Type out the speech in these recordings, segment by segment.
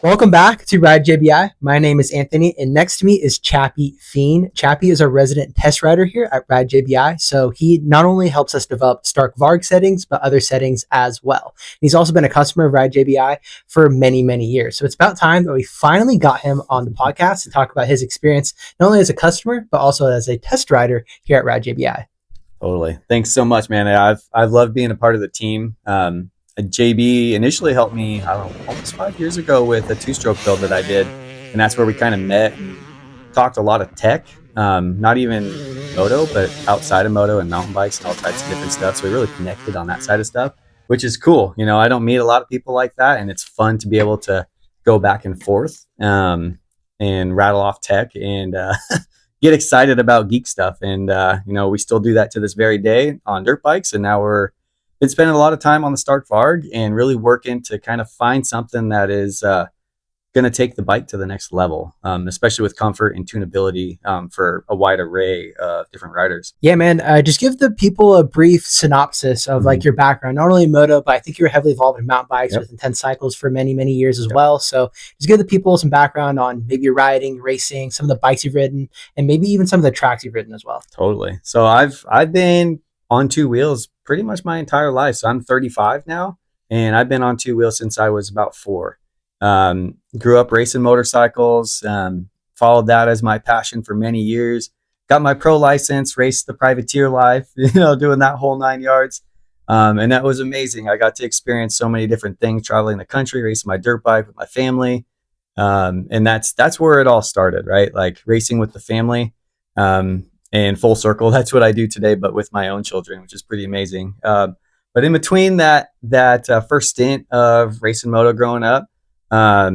Welcome back to Ride JBI. My name is Anthony, and next to me is Chappie Fiend. Chappie is our resident test rider here at Ride JBI, so he not only helps us develop Stark Varg settings, but other settings as well. He's also been a customer of Ride JBI for many, many years. So it's about time that we finally got him on the podcast to talk about his experience, not only as a customer, but also as a test rider here at Ride JBI. Totally. Thanks so much, man. I've loved being a part of the team. JB initially helped me, I don't know, almost 5 years ago with a two-stroke build that I did. And that's where we kind of met and talked a lot of tech, not even moto, but outside of moto and mountain bikes and all types of different stuff. So we really connected on that side of stuff, which is cool. You know, I don't meet a lot of people like that, and it's fun to be able to go back and forth and rattle off tech and get excited about geek stuff. And, we still do that to this very day on dirt bikes. And now we're been spending a lot of time on the Stark Varg and really working to kind of find something that is going to take the bike to the next level, especially with comfort and tunability for a wide array of different riders. Yeah, man. Just give the people a brief synopsis of like your background, not only moto, but I think you were heavily involved in mountain bikes with intense cycles for many, many years as well. So just give the people some background on maybe your riding, racing, some of the bikes you've ridden, and maybe even some of the tracks you've ridden as well. Totally. So I've been on two wheels pretty much my entire life. So I'm 35 now, and I've been on two wheels since I was about 4. Grew up racing motorcycles, followed that as my passion for many years. Got my pro license, raced the privateer life, doing that whole 9 yards. And that was amazing. I got to experience so many different things, traveling the country, racing my dirt bike with my family. And that's where it all started, right? Like racing with the family. And full circle, that's what I do today, but with my own children, which is pretty amazing. But in between that first stint of racing moto growing up, I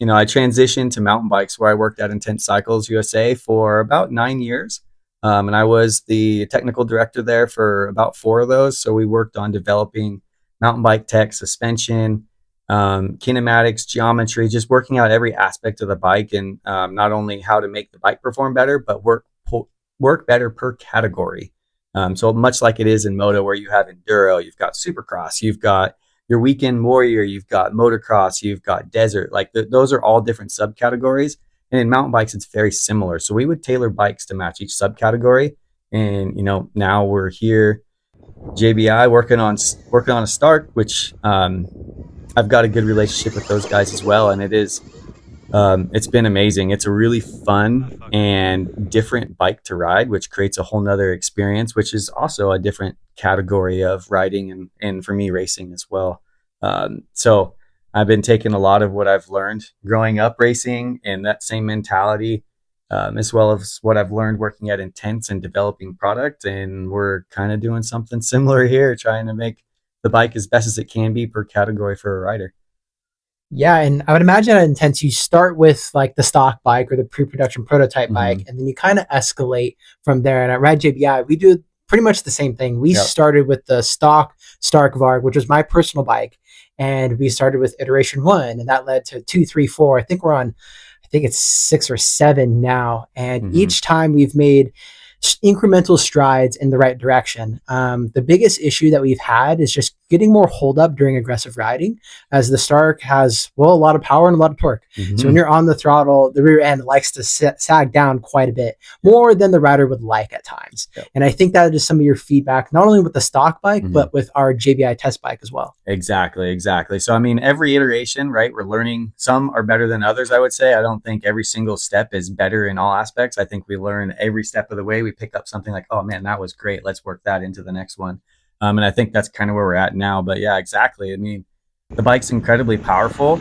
transitioned to mountain bikes, where I worked at Intense Cycles USA for about 9 years. And I was the technical director there for about 4 of those. So we worked on developing mountain bike tech, suspension, kinematics, geometry, just working out every aspect of the bike, and not only how to make the bike perform better, but work better per category. So much like it is in moto, where you have enduro, you've got supercross, you've got your weekend warrior, you've got motocross, you've got desert, like those are all different subcategories. And in mountain bikes, it's very similar. So we would tailor bikes to match each subcategory. And, now we're here, JBI, working on a Stark, which I've got a good relationship with those guys as well. And it's been amazing. It's a really fun and different bike to ride, which creates a whole nother experience, which is also a different category of riding and for me, racing as well. So I've been taking a lot of what I've learned growing up racing and that same mentality, as well as what I've learned working at Intense and developing product. And we're kind of doing something similar here, trying to make the bike as best as it can be per category for a rider. Yeah, and I would imagine at Intense, you start with like the stock bike or the pre-production prototype bike, and then you kind of escalate from there. And at Ride JBI, we do pretty much the same thing. We started with the stock Stark Varg, which was my personal bike, and we started with iteration 1, and that led to 2, 3, 4. I think it's 6 or 7 now, and each time we've made incremental strides in the right direction. The biggest issue that we've had is just getting more hold up during aggressive riding, as the Stark has, a lot of power and a lot of torque. So when you're on the throttle, the rear end likes to sag down quite a bit more than the rider would like at times. And I think that is some of your feedback, not only with the stock bike, but with our JBI test bike as well. Exactly. So, every iteration, right, we're learning. Some are better than others, I would say. I don't think every single step is better in all aspects. I think we learn every step of the way. We pick up something like, oh man, that was great. Let's work that into the next one. And I think that's kind of where we're at now. But yeah, exactly. The bike's incredibly powerful.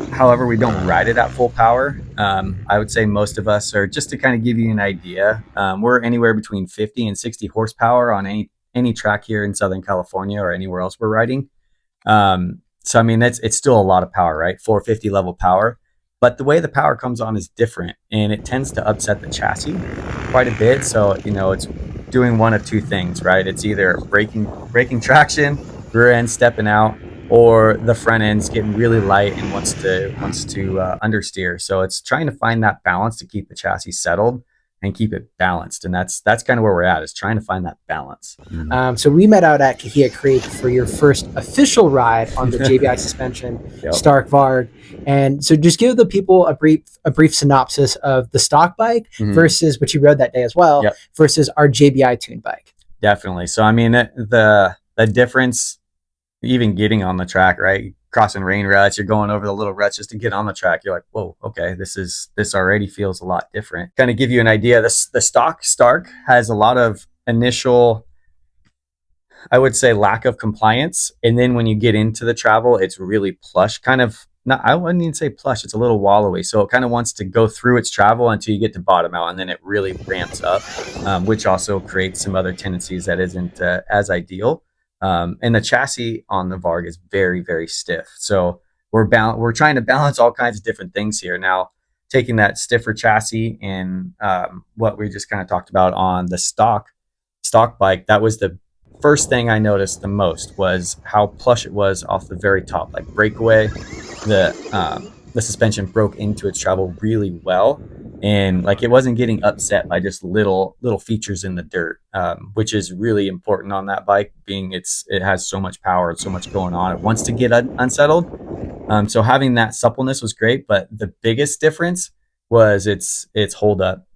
However, we don't ride it at full power. I would say most of us are, just to kind of give you an idea, we're anywhere between 50 and 60 horsepower on any track here in Southern California or anywhere else we're riding. It's still a lot of power, right? 450 level power. But the way the power comes on is different, and it tends to upset the chassis quite a bit. So, it's doing one of two things, right? It's either breaking traction, rear end stepping out, or the front end's getting really light and wants to understeer. So it's trying to find that balance to keep the chassis settled and keep it balanced. And that's kind of where we're at, is trying to find that balance. So we met out at Kahia Creek for your first official ride on the JBI suspension, Stark Varg. And so just give the people a brief synopsis of the stock bike versus, which you rode that day as well, versus our JBI tuned bike. Definitely. So I mean, the difference, even getting on the track, right? Crossing rain ruts, you're going over the little ruts just to get on the track. You're like, whoa, okay, this already feels a lot different. Kind of give you an idea. The stock Stark has a lot of initial, I would say, lack of compliance. And then when you get into the travel, it's really plush, kind of. Not, I wouldn't even say plush. It's a little wallowy. So it kind of wants to go through its travel until you get to bottom out, and then it really ramps up, which also creates some other tendencies that isn't as ideal. And the chassis on the Varg is very, very stiff. So we're trying to balance all kinds of different things here. Now, taking that stiffer chassis and what we just kind of talked about on the stock bike, that was the first thing I noticed the most, was how plush it was off the very top. Like breakaway, the suspension broke into its travel really well, and like it wasn't getting upset by just little features in the dirt, which is really important on that bike, being it has so much power and so much going on. It wants to get unsettled. So having that suppleness was great, but the biggest difference was its hold up.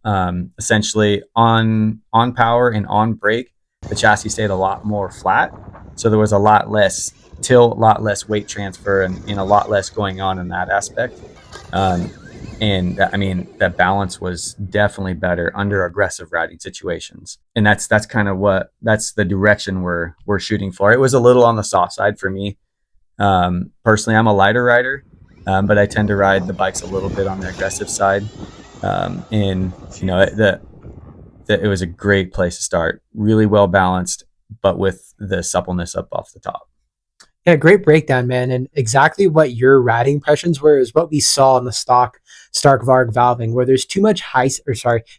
Essentially on power and on brake, the chassis stayed a lot more flat. So there was a lot less tilt, a lot less weight transfer, and a lot less going on in that aspect. And I mean, that balance was definitely better under aggressive riding situations. And that's kind of that's the direction we're shooting for. It was a little on the soft side for me. Personally, I'm a lighter rider, but I tend to ride the bikes a little bit on the aggressive side. And it was a great place to start. Really well balanced, but with the suppleness up off the top. Yeah, great breakdown, man. And exactly what your riding impressions were is what we saw in the Stark Varg valving, where there's too much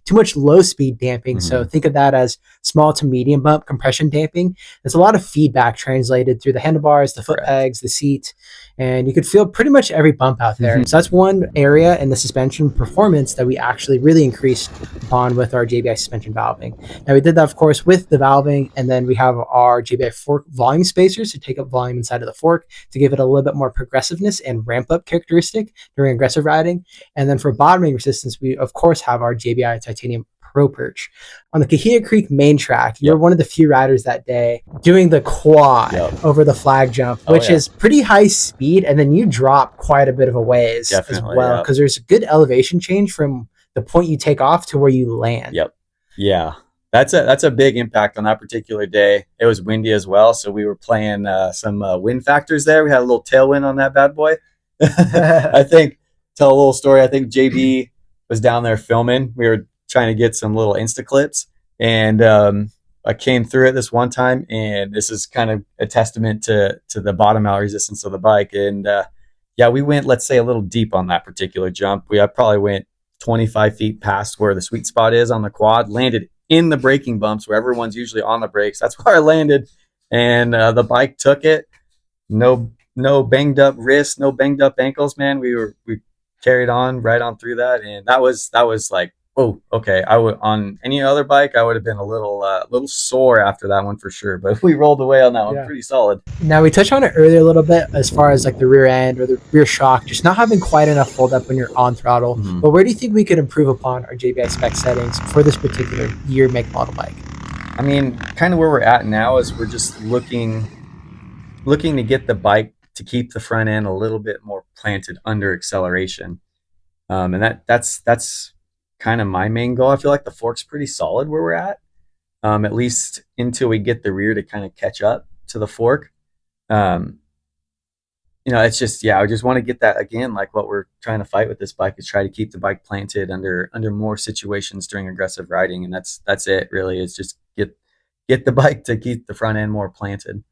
too much low speed damping. So think of that as small to medium bump compression damping. There's a lot of feedback translated through the handlebars, the foot pegs, the seat, and you could feel pretty much every bump out there. So that's one area in the suspension performance that we actually really increased upon with our JBI suspension valving. Now we did that, of course, with the valving, and then we have our JBI fork volume spacers to take up volume inside of the fork to give it a little bit more progressiveness and ramp up characteristic during aggressive riding. And then for bottoming resistance, we of course have our JBI titanium Pro Perch. On the Kahia Creek main track, you're one of the few riders that day doing the quad over the flag jump, which is pretty high speed, and then you drop quite a bit of a ways as well, because there's a good elevation change from the point you take off to where you land. That's a big impact on that particular day. It was windy as well, so we were playing some wind factors there. We had a little tailwind on that bad boy. I think, tell a little story, I think JB was down there filming. We were trying to get some little Insta clips, and I came through it this one time, and this is kind of a testament to the bottom out resistance of the bike. And we went, let's say, a little deep on that particular jump. I probably went 25 feet past where the sweet spot is on the quad, landed in the braking bumps where everyone's usually on the brakes. That's where I landed, and the bike took it. No banged up wrists, no banged up ankles, man. We carried on right on through that, and that was like, oh, okay. On any other bike, I would have been a little sore after that one for sure. But we rolled away on that one pretty solid. Now we touched on it earlier a little bit as far as like the rear end or the rear shock, just not having quite enough hold up when you're on throttle. But where do you think we could improve upon our JBI spec settings for this particular year, make, model bike? I mean, kind of where we're at now is we're just looking to get the bike to keep the front end a little bit more planted under acceleration, and that's kind of my main goal. I feel like the fork's pretty solid where we're at least until we get the rear to kind of catch up to the fork. It's just, I just want to get that again, like what we're trying to fight with this bike is try to keep the bike planted under more situations during aggressive riding. And that's it really, is just get the bike to keep the front end more planted.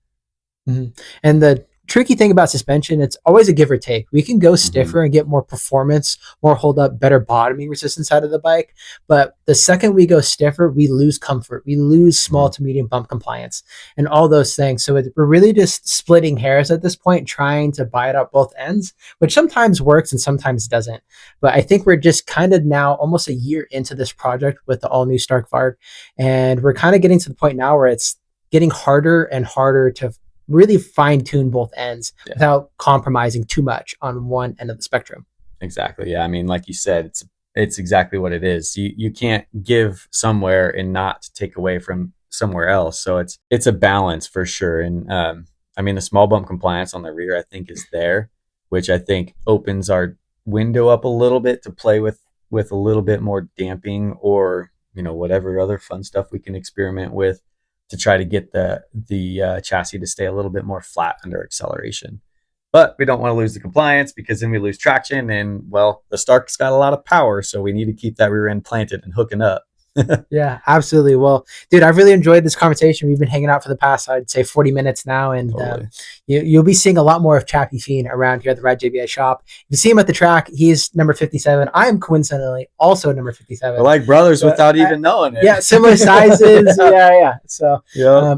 And the tricky thing about suspension, it's always a give or take. We can go stiffer and get more performance, more hold up, better bottoming resistance out of the bike. But the second we go stiffer, we lose comfort. We lose small to medium bump compliance and all those things. So we're really just splitting hairs at this point, trying to buy it out both ends, which sometimes works and sometimes doesn't. But I think we're just kind of now almost a year into this project with the all new Stark Varg. And we're kind of getting to the point now where it's getting harder and harder to really fine tune both ends without compromising too much on one end of the spectrum. Exactly. Yeah. I mean, like you said, it's exactly what it is. You can't give somewhere and not take away from somewhere else. So it's a balance for sure. And I mean, the small bump compliance on the rear, I think, is there, which I think opens our window up a little bit to play with a little bit more damping, or, you know, whatever other fun stuff we can experiment with to try to get the chassis to stay a little bit more flat under acceleration. But we don't want to lose the compliance, because then we lose traction, and, well, the Stark's got a lot of power, so we need to keep that rear end planted and hooking up. Yeah, absolutely. Well, dude, I've really enjoyed this conversation. We've been hanging out for the past, I'd say, 40 minutes now, and Totally. You'll be seeing a lot more of Chappie Fiend around here at the Rad JBI shop. If you see him at the track, he is number 57. I am coincidentally also number 57. We're like brothers without even knowing it. Yeah, similar sizes. Yeah. So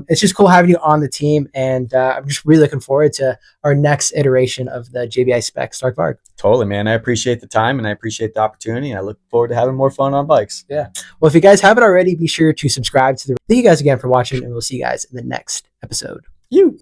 it's just cool having you on the team, and I'm just really looking forward to our next iteration of the JBI spec Stark Varg. Totally, man. I appreciate the time and I appreciate the opportunity. I look forward to having more fun on bikes. Yeah. Well, if you guys haven't already, be sure to subscribe to the. Thank you guys again for watching, and we'll see you guys in the next episode. You.